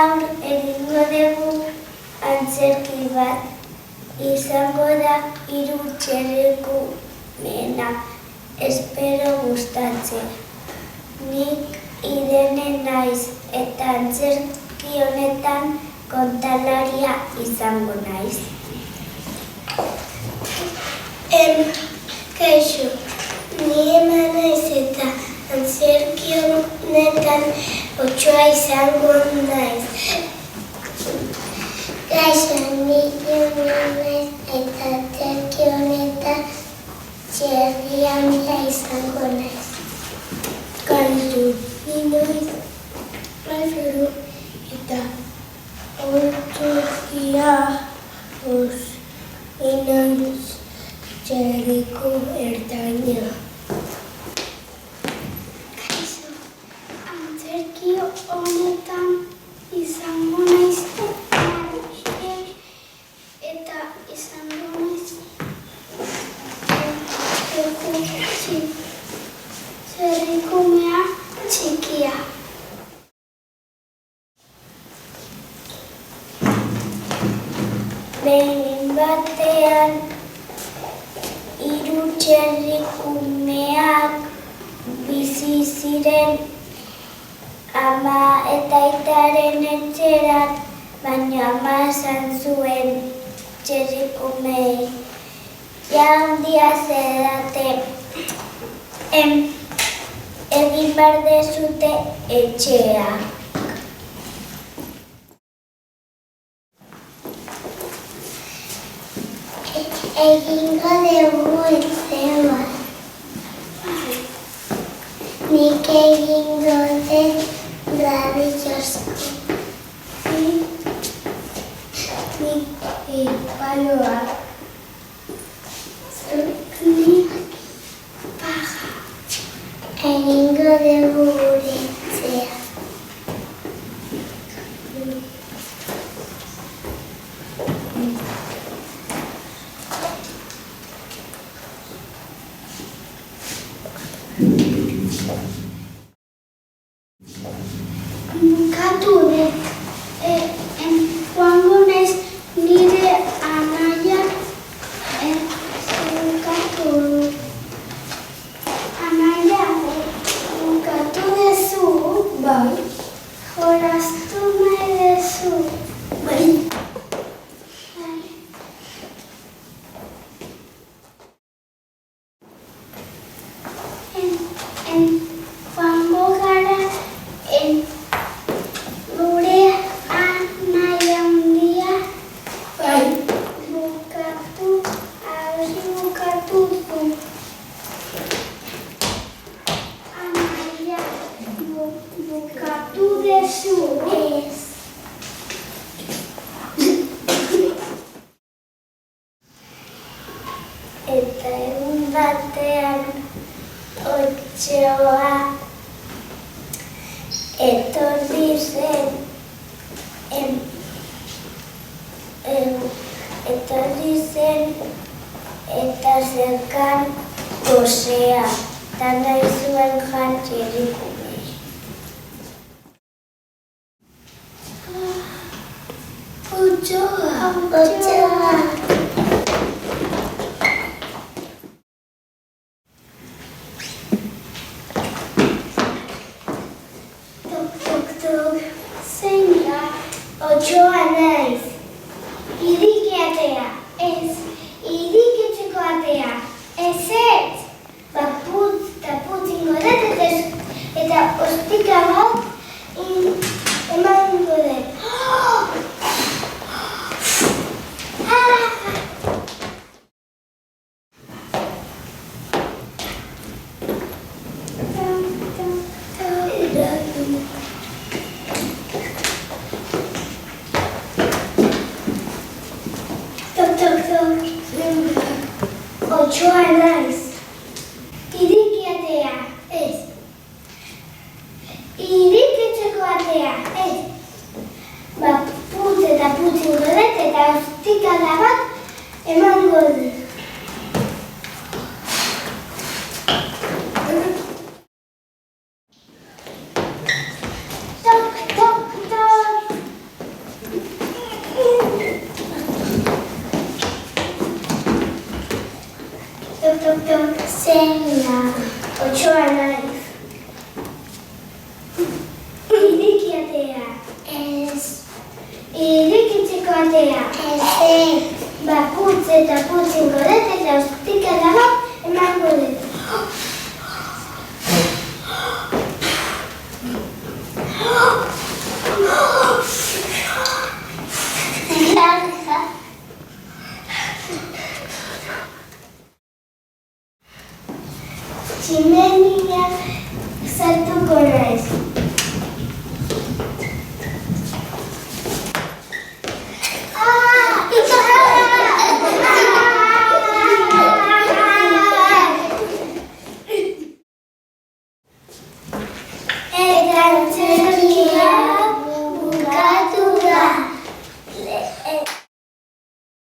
Gaur egingo dugu antzerki bat izango da 3 txerrikumena. Espero gustatzea. Nik Irene naiz eta antzerki honetan kontalaria izango naiz. Kaixo, ni Ema naiz eta antzerki honetan Otsoa izango naiz. Kaixo, ni Jone naiz eta antzerki honetan Txerria izango naiz. Kaixo, ni naiz Alfredo eta Otsoa naiz Txerriko ertaina. Kaixo, antzerki honetan izango naiz eta izango naiz txerrikumea txikia. Behin batean 3 txerrikumeak bizi ziren ama eta aitaren etxeran, baina ama esan zuen txerrikumeei, ja handia zarete, egin behar duzue etxea. Egingo dugu etxea. Nik egingo dut maravilloso. Nik paloa. Nik paja. Egingo dugu gure etxea. Katunek, joango naiz nire anaia katu. Anaia, katu dezu, bai, jolastu nahi dezu, bai. Joango gara gure anaia handia, bai, bukatu du. Anaia, bukatu dezu, ez. Eta egun batean Otsoa etorri zen eta zerkan gosea, eta nahi zuen jan txerrikumei. Otsoa. Zein da? Otsoa naiz. Ireki atea. Ez. Irekiteko atea. Ez. Taputz ingo dut eta ostika bat emango dut. Otsoa naiz. Ireki atea. Ez. Irekitzeko atea. Ez. Putz eta putz ingo dut eta ostika bat emango dut. Tok, tok, tok. Zeina. Otsoa naiz. Ireki atea. Ez. Irekitzeko atea. Ez. Ba, putz eta putzin godet eta ostikada bat emango dut.